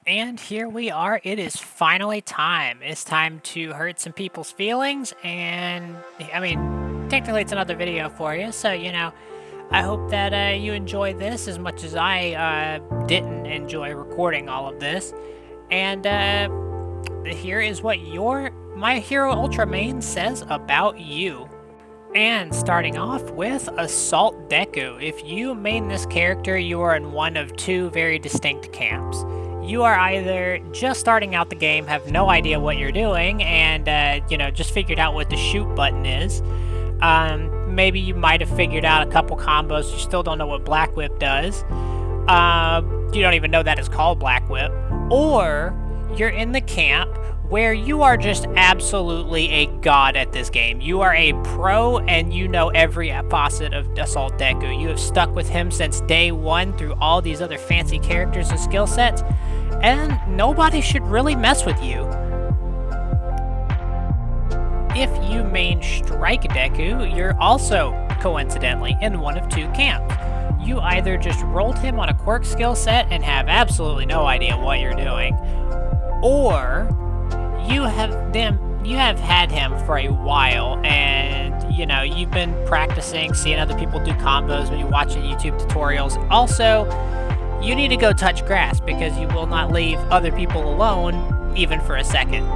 And here we are. It is finally time. It's time to hurt some people's feelings. And I mean, technically, it's another video for you. So, I hope that you enjoy this as much as I didn't enjoy recording all of this. And here is what My Hero Ultra main says about you. And starting off with Assault Deku. If you main this character, you are in one of two very distinct camps. You are either just starting out the game, have no idea what you're doing, and, just figured out what the shoot button is. Maybe you might have figured out a couple combos, you still don't know what Black Whip does. You don't even know that it's called Black Whip. Or you're in the camp where you are just absolutely a god at this game. You are a pro and you know every facet of Assault Deku. You have stuck with him since day one through all these other fancy characters and skill sets, and nobody should really mess with you. If you main Strike Deku, you're also, coincidentally, in one of two camps. You either just rolled him on a quirk skill set and have absolutely no idea what you're doing, or you have had him for a while, and you've been practicing, seeing other people do combos when you're watching YouTube tutorials. Also, you need to go touch grass because you will not leave other people alone even for a second.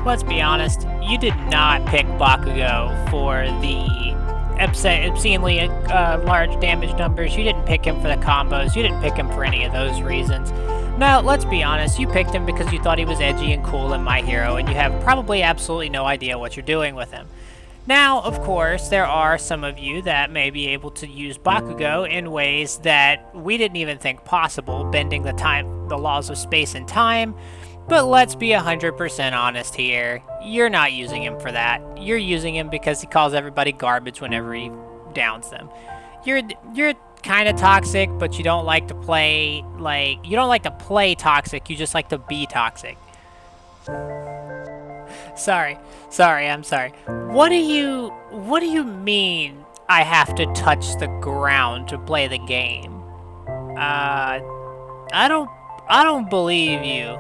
Let's be honest, you did not pick Bakugo for the obscenely large damage numbers. You didn't pick him for the combos. You didn't pick him for any of those reasons. No, let's be honest, you picked him because you thought he was edgy and cool in My Hero, and you have probably absolutely no idea what you're doing with him. Now, of course, there are some of you that may be able to use Bakugo in ways that we didn't even think possible, bending the laws of space and time, but let's be 100% honest here. You're not using him for that. You're using him because he calls everybody garbage whenever he downs them. You're kind of toxic, but you don't like to play, you don't like to play toxic, you just like to be toxic. Sorry, I'm sorry. What do you mean I have to touch the ground to play the game? I don't believe you.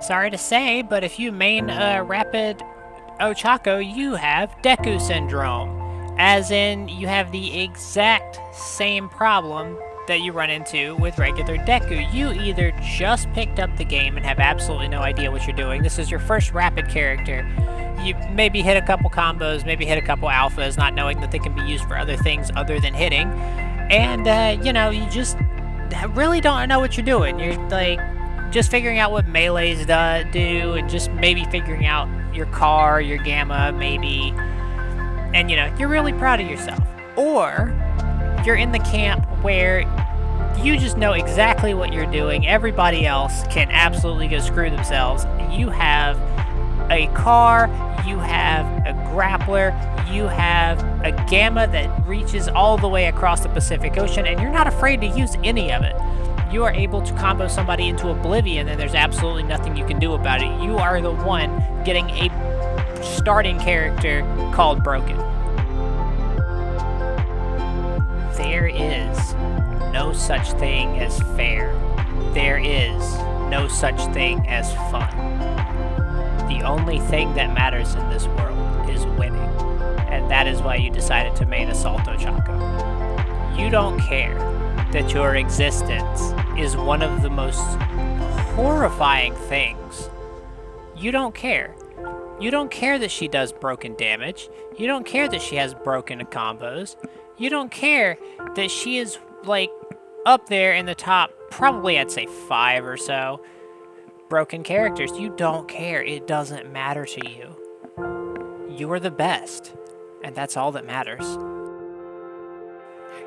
Sorry to say, but if you main Rapid Ochaco, you have Deku Syndrome. As in, you have the exact same problem that you run into with regular Deku. You either just picked up the game and have absolutely no idea what you're doing. This is your first Rapid character. You maybe hit a couple combos, maybe hit a couple alphas, not knowing that they can be used for other things other than hitting. And, you just really don't know what you're doing. You're, just figuring out what melees do, and just maybe figuring out your car, your gamma, maybe. And, you're really proud of yourself. Or you're in the camp where you just know exactly what you're doing. Everybody else can absolutely go screw themselves. You have a car, you have a grappler, you have a gamma that reaches all the way across the Pacific Ocean, and you're not afraid to use any of it. You are able to combo somebody into oblivion, and there's absolutely nothing you can do about it. You are the one getting a starting character called Broken. There is no such thing as fair. There is no such thing as fun. The only thing that matters in this world is winning, and that is why you decided to main Assault Ochaco. You don't care that your existence is one of the most horrifying things. You don't care. You don't care that she does broken damage. You don't care that she has broken combos. You don't care that she is, up there in the top, probably I'd say 5 or so, broken characters. You don't care. It doesn't matter to you. You are the best, and that's all that matters.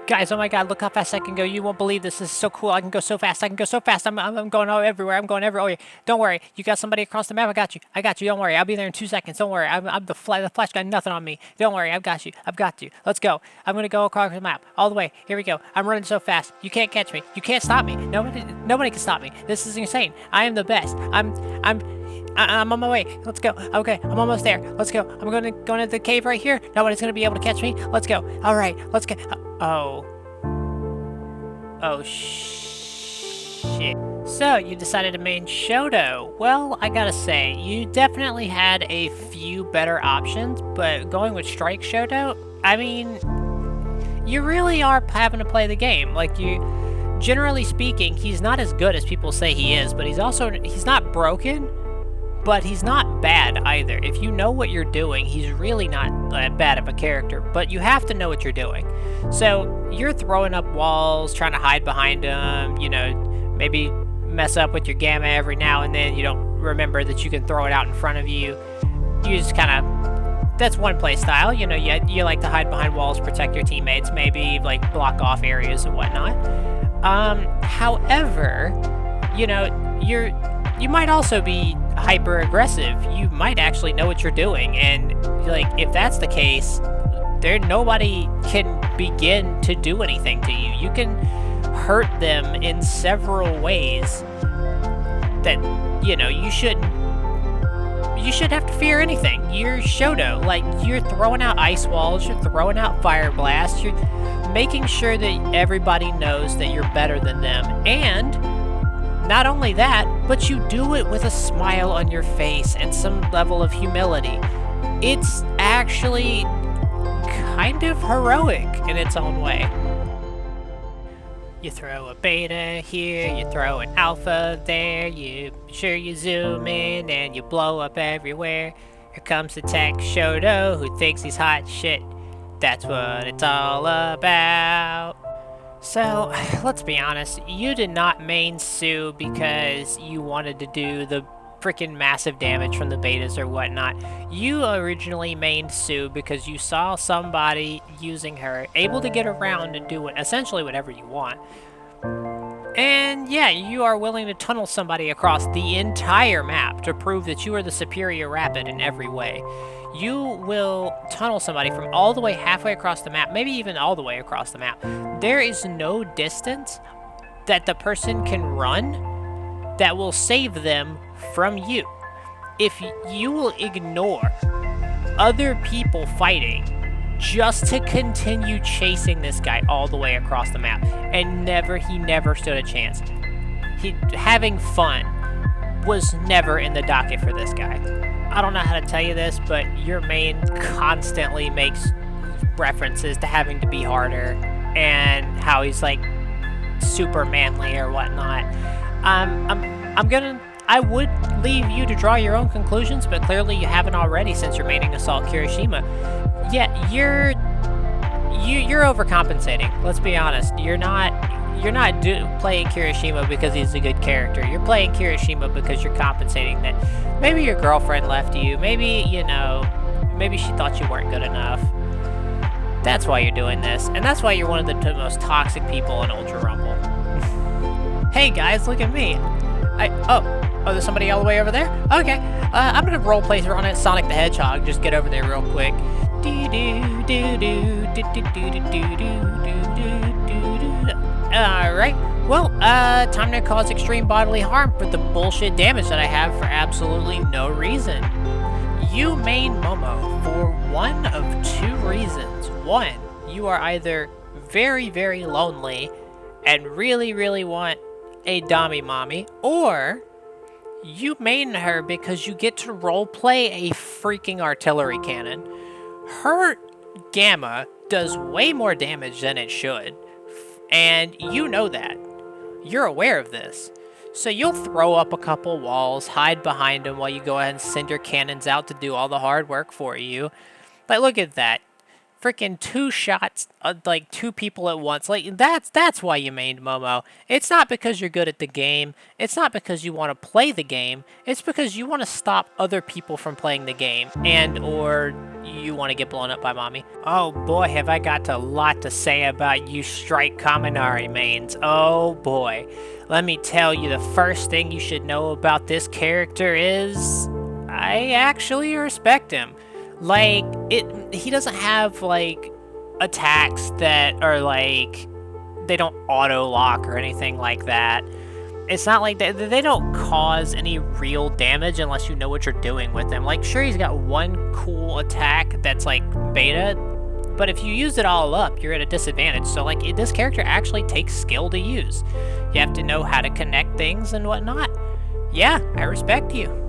Guys, oh my god, look how fast I can go. You won't believe this. This is so cool. I can go so fast. I'm going everywhere. I'm going everywhere. Oh, yeah. Don't worry. You got somebody across the map. I got you. Don't worry. I'll be there in 2 seconds. Don't worry. I'm the Flash got nothing on me. Don't worry. I've got you. Let's go. I'm going to go across the map. All the way. Here we go. I'm running so fast. You can't catch me. You can't stop me. Nobody can stop me. This is insane. I am the best. I'm on my way. Let's go. Okay, I'm almost there. Let's go. I'm going to go into the cave right here. Nobody's going to be able to catch me. Let's go. All right. Let's go. Oh, shit. shit. So, you decided to main Shoto. Well, I gotta say, you definitely had a few better options, but going with Strike Shoto, I mean, you really are having to play the game. Like, generally speaking, he's not as good as people say he is, but he's not broken, but he's not bad either. If you know what you're doing, he's really not that bad of a character, but you have to know what you're doing. So, you're throwing up walls, trying to hide behind them, you know, maybe mess up with your gamma every now and then. You don't remember that you can throw it out in front of you. You just kind of, that's one play style, you know, you like to hide behind walls, protect your teammates, maybe like block off areas and whatnot. However, you know, you might also be hyper aggressive. You might actually know what you're doing, and like if that's the case, nobody can begin to do anything to you. You can hurt them in several ways that, you know, you shouldn't have to fear anything. You're Shoto. Like, you're throwing out ice walls, you're throwing out fire blasts, you're making sure that everybody knows that you're better than them. And not only that, but you do it with a smile on your face and some level of humility. It's actually kind of heroic in its own way. You throw a beta here, you throw an alpha there, you zoom in and you blow up everywhere. Here comes the tech Shoto who thinks he's hot shit. That's what it's all about. So, let's be honest, you did not main Sue because you wanted to do the freaking massive damage from the betas or whatnot. You originally mained Sue because you saw somebody using her, able to get around and do essentially whatever you want. And yeah, you are willing to tunnel somebody across the entire map to prove that you are the superior rapid in every way. You will tunnel somebody from all the way halfway across the map, maybe even all the way across the map. There is no distance that the person can run that will save them from you. If you will ignore other people fighting just to continue chasing this guy all the way across the map, and he never stood a chance. Having fun was never in the docket for this guy. I don't know how to tell you this, but your main constantly makes references to having to be harder and how he's like super manly or whatnot. I would leave you to draw your own conclusions, but clearly you haven't already since you're maining Assault Kirishima. Yeah, you're overcompensating. Let's be honest. You're not playing Kirishima because he's a good character. You're playing Kirishima because you're compensating that maybe your girlfriend left you. Maybe, you know, maybe she thought you weren't good enough. That's why you're doing this, and that's why you're one of the most toxic people in Ultra Rumble. Hey guys, look at me. Oh, there's somebody all the way over there? Okay, I'm gonna roleplay on it, Sonic the Hedgehog. Just get over there real quick. Alright, well, time to cause extreme bodily harm for the bullshit damage that I have for absolutely no reason. You main Momo for one of two reasons. One, you are either very, very lonely and really, really want a Dabi mommy, or you main her because you get to roleplay a freaking artillery cannon. Her gamma does way more damage than it should, and you know that. You're aware of this. So you'll throw up a couple walls, hide behind them while you go ahead and send your cannons out to do all the hard work for you. Like, look at that. Freaking 2 shots, like 2 people at once. Like, that's why you mained Momo. It's not because you're good at the game. It's not because you want to play the game. It's because you want to stop other people from playing the game. And, or you want to get blown up by mommy. Oh boy, have I got a lot to say about you Strike Kaminari mains. Oh boy. Let me tell you, the first thing you should know about this character is I actually respect him. Like, he doesn't have, like, attacks that are, like, they don't auto-lock or anything like that. It's not like they don't cause any real damage unless you know what you're doing with them. Like, sure, he's got one cool attack that's, like, beta But if you use it all up, you're at a disadvantage. So, like, this character actually takes skill to use. You have to know how to connect things and whatnot. Yeah, I respect you.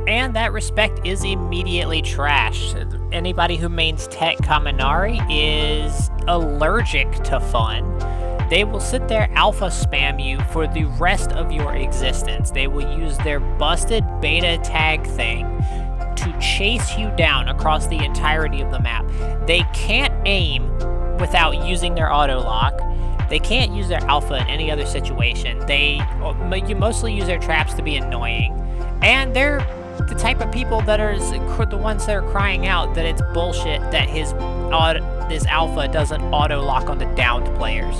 And that respect is immediately trashed. Anybody who mains Tech Kaminari is allergic to fun. They will sit there alpha spam you for the rest of your existence. They will use their busted beta tag thing to chase you down across the entirety of the map. They can't aim without using their auto lock. They can't use their alpha in any other situation. You mostly use their traps to be annoying. And they're the type of people that are the ones that are crying out that it's bullshit that his alpha doesn't auto lock on the downed players.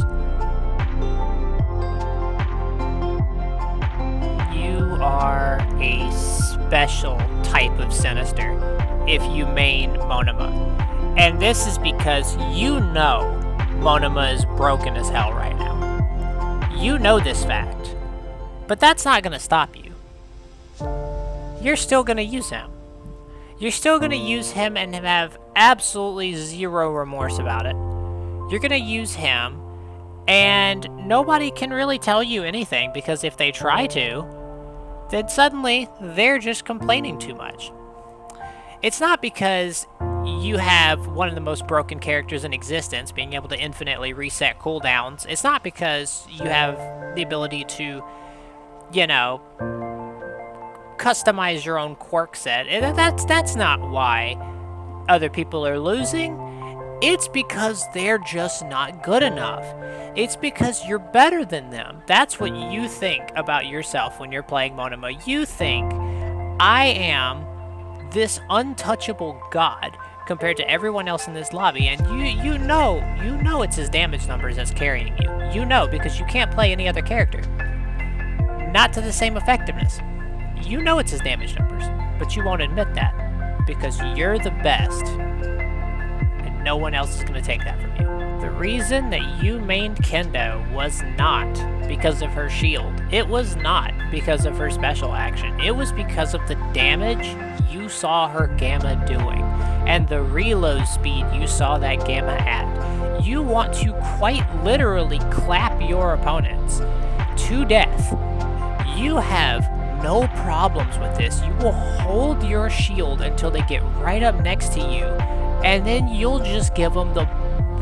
You are a special type of sinister if you main Monoma. And this is because you know Monoma is broken as hell right now. You know this fact. But that's not going to stop you. You're still going to use him. You're still going to use him and have absolutely zero remorse about it. You're going to use him, and nobody can really tell you anything, because if they try to, then suddenly they're just complaining too much. It's not because you have one of the most broken characters in existence, being able to infinitely reset cooldowns. It's not because you have the ability to, you know, customize your own quirk set. That's not why other people are losing. It's because they're just not good enough. It's because you're better than them. That's what you think about yourself when you're playing Monoma. You think, I am this untouchable god compared to everyone else in this lobby, and you know it's his damage numbers that's carrying you. You know, because you can't play any other character. Not to the same effectiveness. You know it's his damage numbers, but you won't admit that, because you're the best, and no one else is going to take that from you. The reason that you mained Kendo was not because of her shield. It was not because of her special action. It was because of the damage you saw her gamma doing, and the reload speed you saw that gamma at. You want to quite literally clap your opponents to death. You have no problems with this. You will hold your shield until they get right up next to you, and then you'll just give them the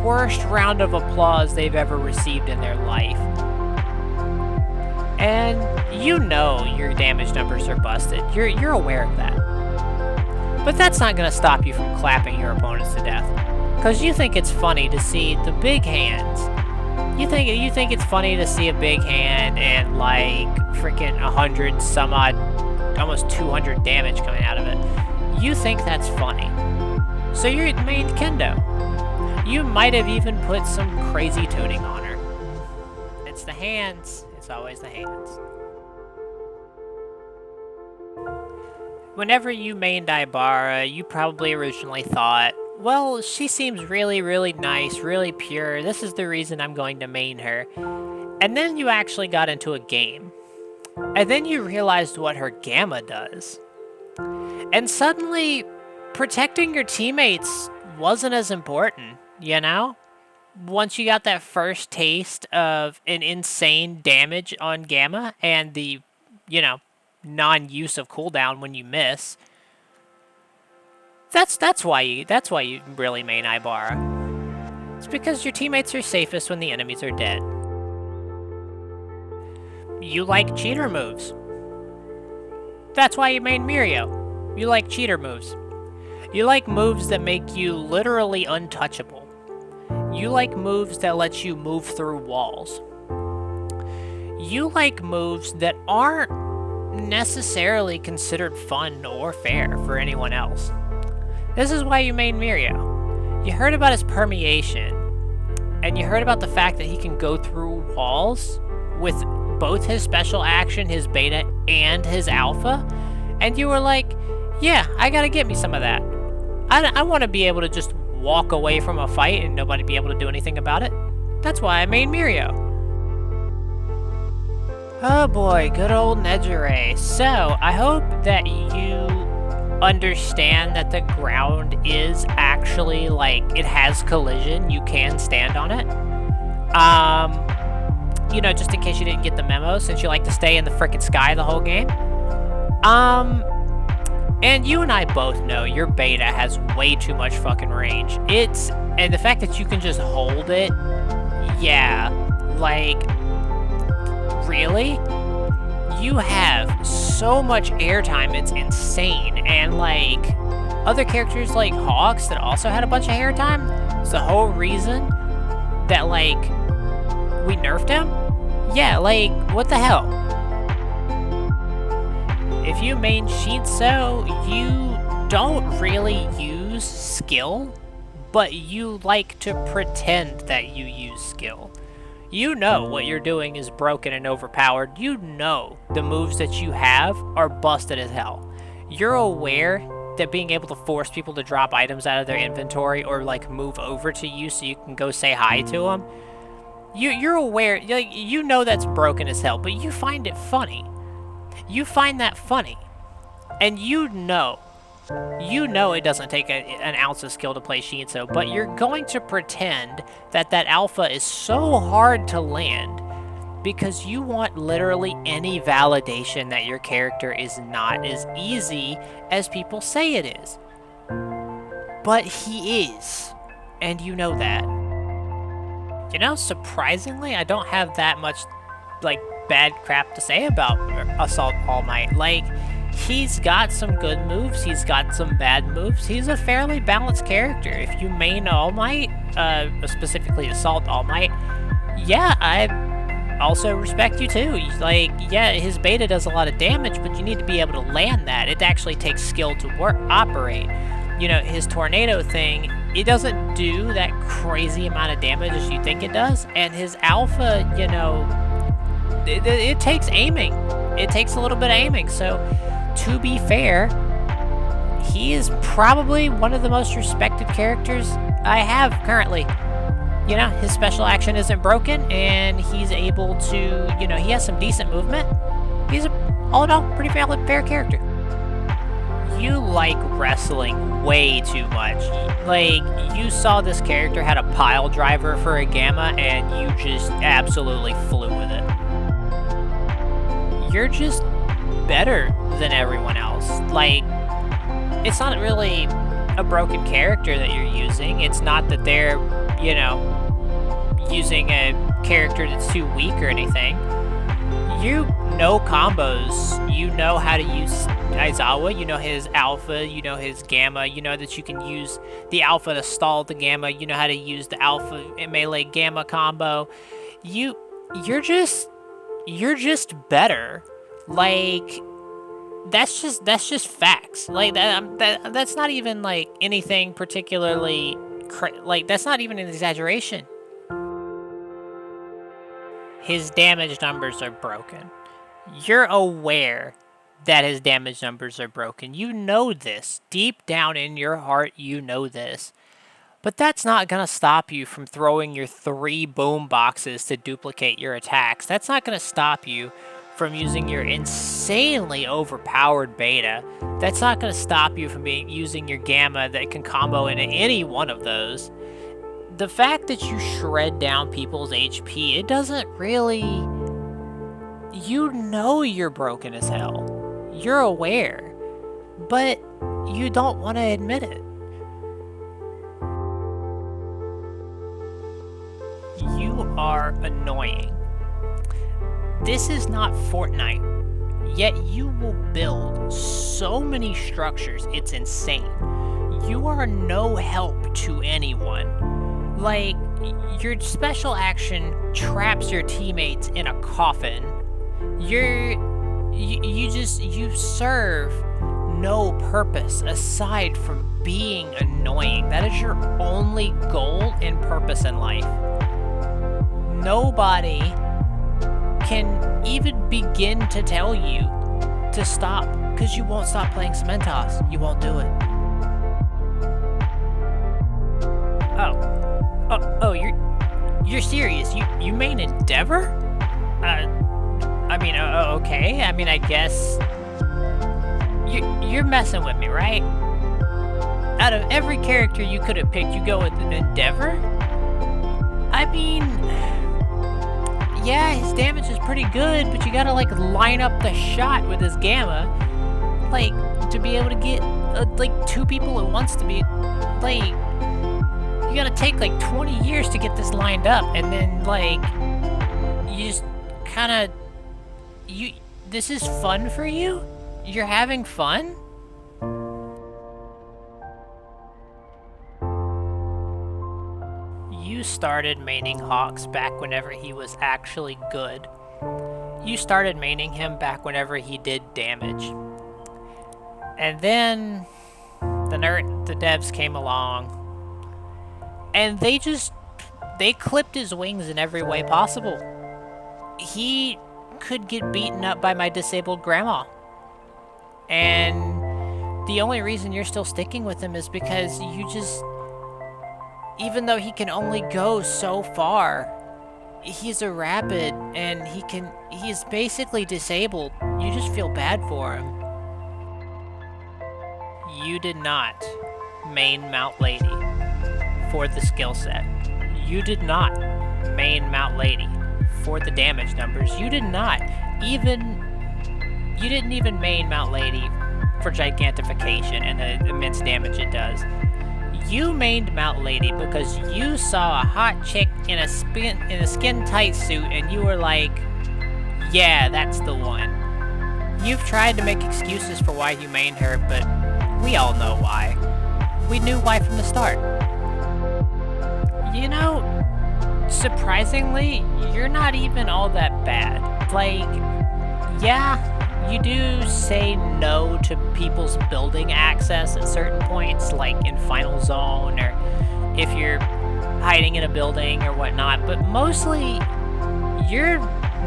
worst round of applause they've ever received in their life. And you know your damage numbers are busted. You're aware of that. But that's not going to stop you from clapping your opponents to death, because you think it's funny to see the big hands. You think it's funny to see a big hand and like freaking 100 some odd, almost 200 damage coming out of it. You think that's funny. So you're main Kendo. You might have even put some crazy tuning on her. It's the hands. It's always the hands. Whenever you mained Ibara, you probably originally thought, well, she seems really, really nice, really pure. This is the reason I'm going to main her. And then you actually got into a game. And then you realized what her gamma does. And suddenly, protecting your teammates wasn't as important, you know? Once you got that first taste of an insane damage on gamma and the, you know, non-use of cooldown when you miss, that's why you really main Ibara. It's because your teammates are safest when the enemies are dead. You like cheater moves. That's why you main Mirio. You like cheater moves. You like moves that make you literally untouchable. You like moves that let you move through walls. You like moves that aren't necessarily considered fun or fair for anyone else. This is why you main Mirio. You heard about his permeation, and you heard about the fact that he can go through walls with both his special action, his beta, and his alpha, and you were like, yeah, I gotta get me some of that. I want to be able to just walk away from a fight and nobody be able to do anything about it. That's why I main Mirio. Oh boy, good old Nejire. So, I hope that you understand that the ground is actually, like, it has collision. You can stand on it. You know, just in case you didn't get the memo, since you like to stay in the frickin' sky the whole game. And you and I both know your beta has way too much fucking range. And the fact that you can just hold it, yeah, like, really? You have so much airtime, it's insane. And, like, other characters like Hawks that also had a bunch of airtime, it's the whole reason that, like, we nerfed him? Yeah, like, what the hell? If you main Shinso, you don't really use skill, but you like to pretend that you use skill. You know what you're doing is broken and overpowered. You know the moves that you have are busted as hell. You're aware that being able to force people to drop items out of their inventory or, like, move over to you so you can go say hi to them, you're aware, like, you know that's broken as hell, but you find it funny. You find that funny. And you know it doesn't take an ounce of skill to play Shinso, but you're going to pretend that that alpha is so hard to land because you want literally any validation that your character is not as easy as people say it is. But he is, and you know that. You know, surprisingly, I don't have that much, like, bad crap to say about Assault All Might. Like, he's got some good moves, he's got some bad moves, he's a fairly balanced character. If you main All Might, specifically Assault All Might, yeah, I also respect you too. Like, yeah, his beta does a lot of damage, but you need to be able to land that. It actually takes skill to operate. You know, his tornado thing, it doesn't do that crazy amount of damage as you think it does, and his alpha, you know, it takes aiming. It takes a little bit of aiming, so to be fair, he is probably one of the most respected characters I have currently. You know, his special action isn't broken, and he's able to, you know, he has some decent movement. He's, all in all, pretty fair character. You like wrestling way too much. Like, you saw this character had a pile driver for a Gamma, and you just absolutely flew with it. You're just better than everyone else. Like, it's not really a broken character that you're using. It's not that they're, you know, using a character that's too weak or anything. You know combos. You know how to use Aizawa. You know his alpha. You know his gamma. You know that you can use the alpha to stall the gamma. You know how to use the alpha melee gamma combo. You're just better. Like, that's just facts. Like, that's not even, like, anything particularly, like, that's not even an exaggeration. His damage numbers are broken. You're aware that his damage numbers are broken. You know this. Deep down in your heart, you know this. But that's not going to stop you from throwing your 3 boom boxes to duplicate your attacks. That's not going to stop you from using your insanely overpowered beta. That's not going to stop you from using your gamma that can combo into any one of those. The fact that you shred down people's HP, it doesn't really... You know you're broken as hell. You're aware. But you don't want to admit it. You are annoying. This is not Fortnite, yet you will build so many structures, it's insane. You are no help to anyone. Like, your special action traps your teammates in a coffin. You serve no purpose aside from being annoying. That is your only goal and purpose in life. Nobody can even begin to tell you to stop, because you won't stop playing Cementoss. You won't do it. Oh, you're serious? You main Endeavor? I mean, okay. I mean, I guess You're messing with me, right? Out of every character you could have picked, you go with Endeavor? I mean, yeah, his damage is pretty good, but you gotta, like, line up the shot with his Gamma, like, to be able to get, like, 2 people at once to be, like, you gotta take, like, 20 years to get this lined up, and then, like, you just kinda, this is fun for you? You're having fun? You started maining Hawks back whenever he was actually good. You started maining him back whenever he did damage. And then the devs came along and they clipped his wings in every way possible. He could get beaten up by my disabled grandma. And the only reason you're still sticking with him is because you just, even though he can only go so far, he's a rapid and he's basically disabled. You just feel bad for him. You did not main Mount Lady for the skill set. You did not main Mount Lady for the damage numbers. You didn't even main Mount Lady for gigantification and the immense damage it does. You mained Mount Lady because you saw a hot chick in a skin-tight suit and you were like, yeah, that's the one. You've tried to make excuses for why you mained her, but we all know why. We knew why from the start. You know, surprisingly, you're not even all that bad. Like, yeah, you do say no to people's building access at certain points, like in Final Zone, or if you're hiding in a building or whatnot, but mostly, you're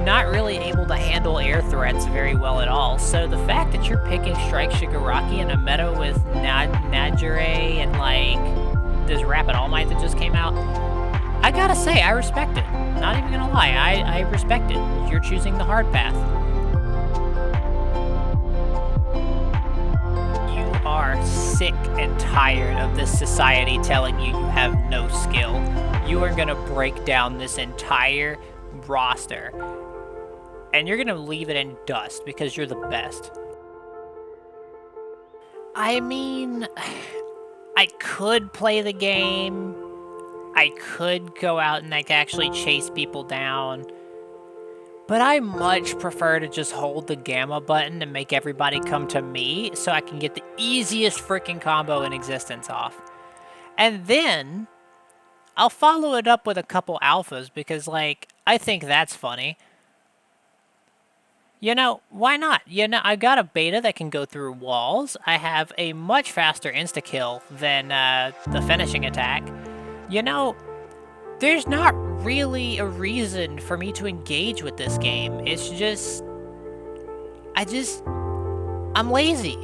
not really able to handle air threats very well at all. So the fact that you're picking Strike Shigaraki in a meta with Nejire and like this Rapid All Might that just came out, I gotta say, I respect it. Not even gonna lie, I respect it. You're choosing the hard path. You are sick and tired of this society telling you you have no skill. You are gonna break down this entire roster and you're gonna leave it in dust because you're the best. I mean, I could play the game, I could go out and like actually chase people down, but I much prefer to just hold the Gamma button and make everybody come to me so I can get the easiest freaking combo in existence off. And then I'll follow it up with a couple alphas because, like, I think that's funny. You know, why not? You know, I got a beta that can go through walls. I have a much faster insta-kill than the finishing attack. You know, there's not really a reason for me to engage with this game. It's just, I'm lazy.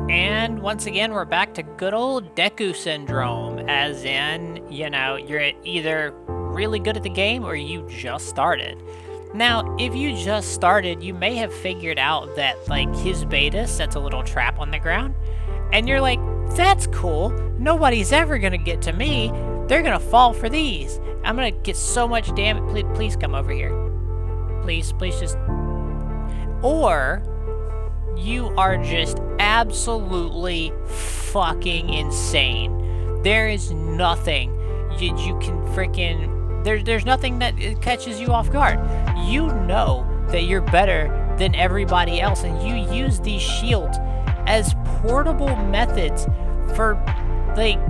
And once again, we're back to good old Deku syndrome, as in, you know, you're either really good at the game or you just started. Now, if you just started, you may have figured out that, like, his beta sets a little trap on the ground, and you're like, that's cool, nobody's ever gonna get to me, they're gonna fall for these. I'm gonna get so much damage, please come over here. Please just... Or you are just absolutely fucking insane. There is nothing you can freaking... There's nothing that catches you off guard. You know that you're better than everybody else, and you use these shields as portable methods for, like,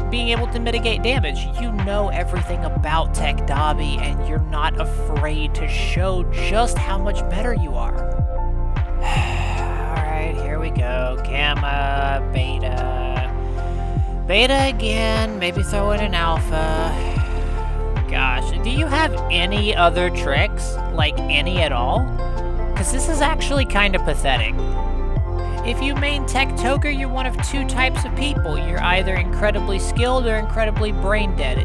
being able to mitigate damage. You know everything about Tech Dabi, and you're not afraid to show just how much better you are. Alright, here we go. Gamma, Beta. Beta again, maybe throw in an Alpha. Gosh, do you have any other tricks? Like, any at all? Because this is actually kind of pathetic. If you main Tech Toga, you're one of two types of people. You're either incredibly skilled or incredibly brain dead.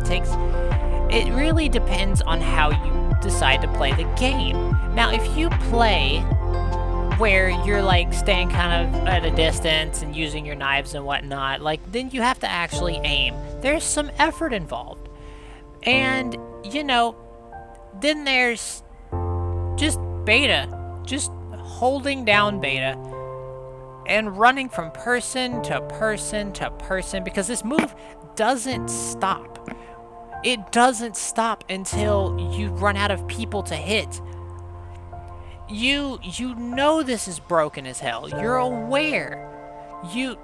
It really depends on how you decide to play the game. Now, if you play where you're like staying kind of at a distance and using your knives and whatnot, like then you have to actually aim. There's some effort involved. And, you know, then there's just beta, just holding down beta and running from person to person to person, because this move doesn't stop. It doesn't stop until you run out of people to hit. You know this is broken as hell. You're aware. You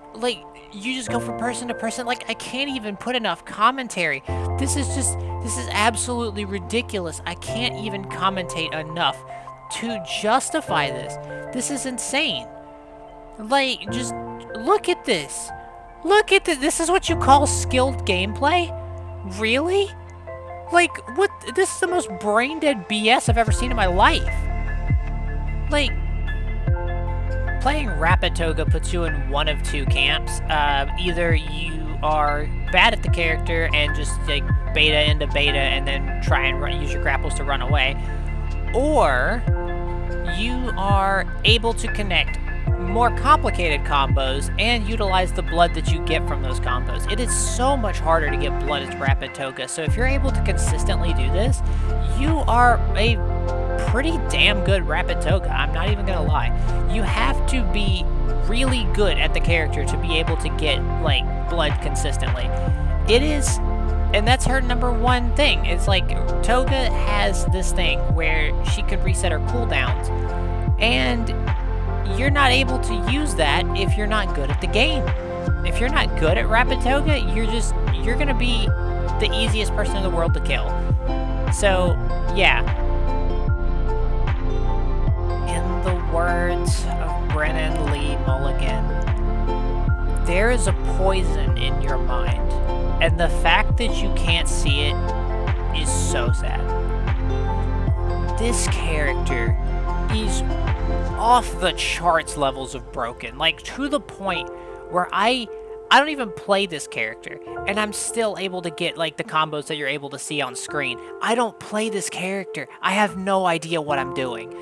just go from person to person. Like, I can't even put enough commentary. This is absolutely ridiculous. I can't even commentate enough to justify this. This is insane. Like, just look at this. Look at this. This is what you call skilled gameplay? Really? Like, what? This is the most brain-dead BS I've ever seen in my life. Like, playing Rapid Toga puts you in one of two camps. Either you are bad at the character and just like beta into beta and then try and use your grapples to run away, or you are able to connect more complicated combos and utilize the blood that you get from those combos. It is so much harder to get blood as Rapid Toga, so if you're able to consistently do this, you are a pretty damn good Rapid Toga. I'm not even gonna lie. You have to be really good at the character to be able to get, like, blood consistently. It is, and that's her #1 thing. It's like, Toga has this thing where she could reset her cooldowns, and you're not able to use that if you're not good at the game. If you're not good at Rapid Toga, you're gonna be the easiest person in the world to kill. So, yeah. In the words of Brennan Lee Mulligan, there is a poison in your mind, and the fact that you can't see it is so sad. This character is off the charts levels of broken, like to the point where I don't even play this character and I'm still able to get like the combos that you're able to see on screen. I don't play this character. I have no idea what I'm doing.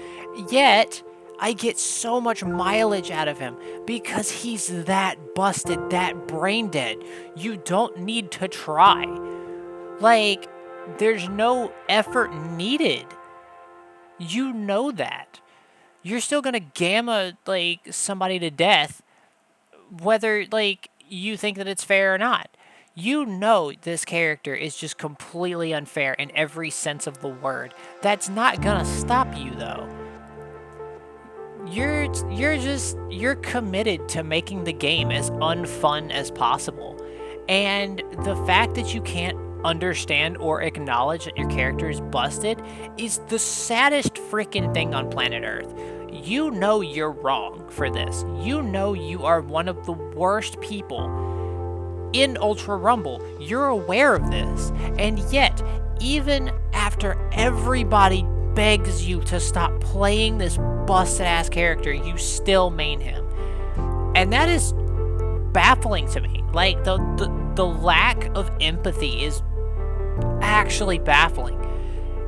Yet I get so much mileage out of him because he's that busted, that brain dead. You don't need to try. Like, there's no effort needed. You know that. You're still gonna gamma, like, somebody to death, whether, like, you think that it's fair or not. You know this character is just completely unfair in every sense of the word. That's not gonna stop you, though. You're committed to making the game as unfun as possible. And the fact that you can't understand or acknowledge that your character is busted is the saddest freaking thing on planet Earth. You know you're wrong for this. You know you are one of the worst people in Ultra Rumble. You're aware of this. And yet, even after everybody begs you to stop playing this busted ass character, you still main him. And that is baffling to me. Like, the lack of empathy is actually baffling.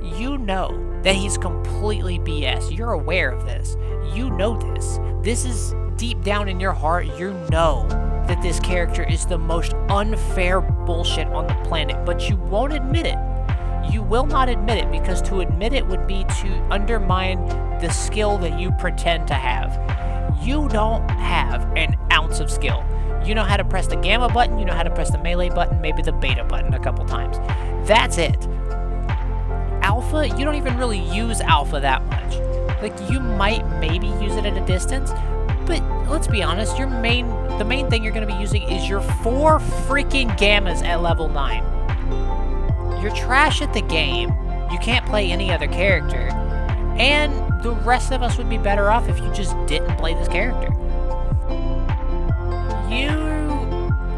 You know that he's completely BS. You're aware of this. You know this. This is deep down in your heart. You know that this character is the most unfair bullshit on the planet, but you won't admit it. You will not admit it, because to admit it would be to undermine the skill that you pretend to have. You don't have an ounce of skill. You know how to press the gamma button, you know how to press the melee button, maybe the beta button a couple times. That's it. Alpha, you don't even really use alpha that much. Like, you might maybe use it at a distance, but let's be honest, the main thing you're going to be using is your 4 freaking gammas at level 9. You're trash at the game, you can't play any other character, and the rest of us would be better off if you just didn't play this character. You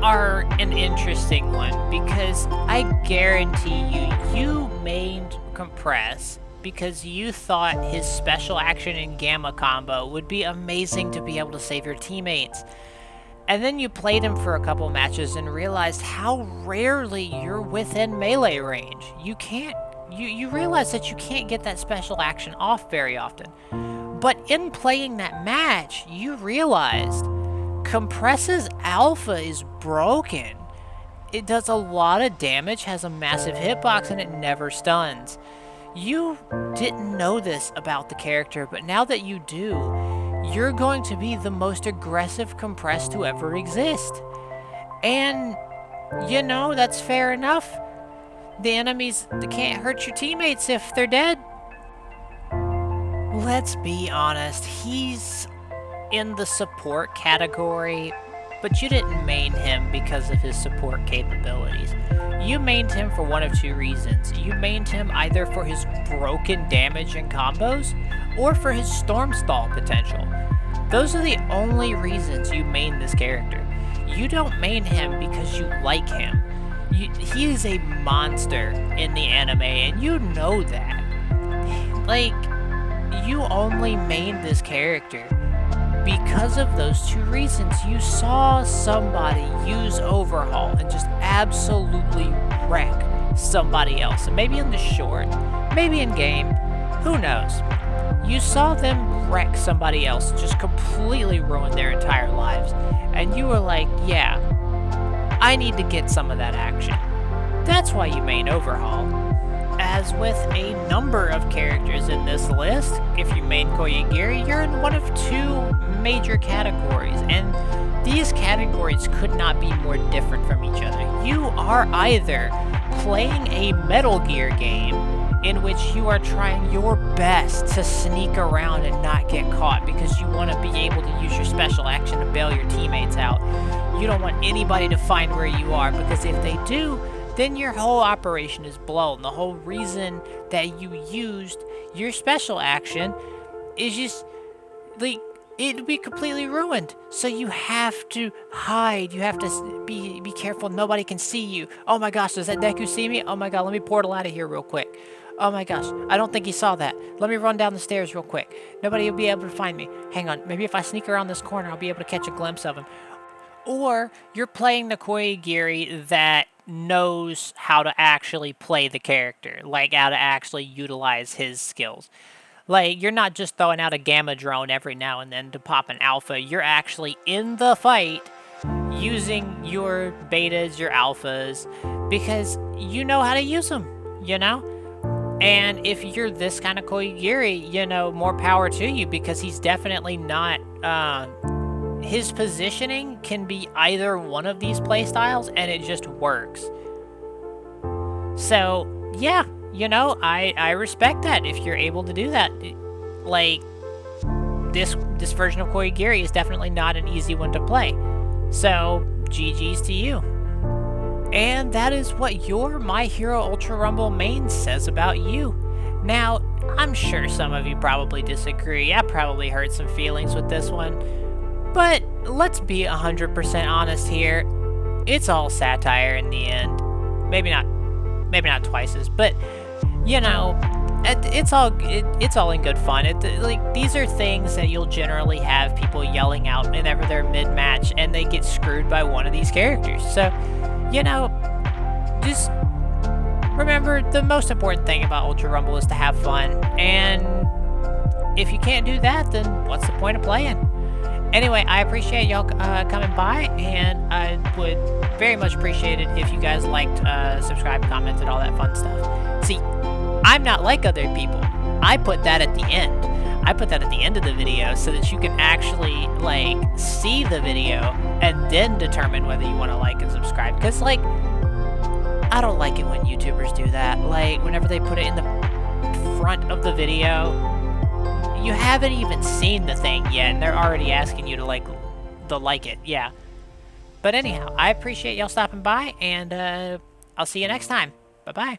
are an interesting one, because I guarantee you mained Compress because you thought his special action and gamma combo would be amazing to be able to save your teammates. And then you played him for a couple matches and realized how rarely you're within melee range. You realize that you can't get that special action off very often. But in playing that match, you realized Compress's alpha is broken. It does a lot of damage, has a massive hitbox, and it never stuns. You didn't know this about the character, but now that you do, you're going to be the most aggressive Compress to ever exist. And, you know, that's fair enough. The enemies can't hurt your teammates if they're dead. Let's be honest, he's in the support category, but you didn't main him because of his support capabilities. You mained him for one of two reasons. You mained him either for his broken damage and combos, or for his storm stall potential. Those are the only reasons you main this character. You don't main him because you like him. He is a monster in the anime, and you know that. Like, you only main this character because of those two reasons. You saw somebody use Overhaul and just absolutely wreck somebody else. And maybe in the short, maybe in game, who knows? You saw them wreck somebody else, just completely ruin their entire lives. And you were like, yeah, I need to get some of that action. That's why you main Overhaul. As with a number of characters in this list, if you main Kurogiri, you're in one of two major categories, and these categories could not be more different from each other. You are either playing a Metal Gear game in which you are trying your best to sneak around and not get caught because you want to be able to use your special action to bail your teammates out. You don't want anybody to find where you are, because if they do, then your whole operation is blown. The whole reason that you used your special action is just, like, it'd be completely ruined. So you have to hide. You have to be careful. Nobody can see you. Oh my gosh, does that Deku see me? Oh my god, let me portal out of here real quick. Oh my gosh, I don't think he saw that. Let me run down the stairs real quick. Nobody will be able to find me. Hang on, maybe if I sneak around this corner, I'll be able to catch a glimpse of him. Or you're playing the Kurogiri that knows how to actually play the character, like how to actually utilize his skills. Like, you're not just throwing out a gamma drone every now and then to pop an alpha. You're actually in the fight using your betas, your alphas, because you know how to use them, you know? And if you're this kind of Kurogiri, you know, more power to you, because he's definitely not, his positioning can be either one of these playstyles, and it just works. So, yeah, you know, I respect that if you're able to do that. Like, this version of Kurogiri is definitely not an easy one to play. So, GG's to you. And that is what your My Hero Ultra Rumble main says about you. Now, I'm sure some of you probably disagree. I probably hurt some feelings with this one. But let's be 100% honest here. It's all satire in the end. Maybe not twice as, but you know, it's all in good fun. Like, these are things that you'll generally have people yelling out whenever they're mid-match and they get screwed by one of these characters. So, you know, just remember, the most important thing about Ultra Rumble is to have fun. And if you can't do that, then what's the point of playing? Anyway, I appreciate y'all coming by, and I would very much appreciate it if you guys liked, subscribed, commented, all that fun stuff. See, I'm not like other people. I put that at the end. I put that at the end of the video so that you can actually, like, see the video and then determine whether you want to like and subscribe. Because, like, I don't like it when YouTubers do that. Like, whenever they put it in the front of the video, you haven't even seen the thing yet, and they're already asking you to like it. Yeah. But anyhow, I appreciate y'all stopping by, and I'll see you next time. Bye-bye.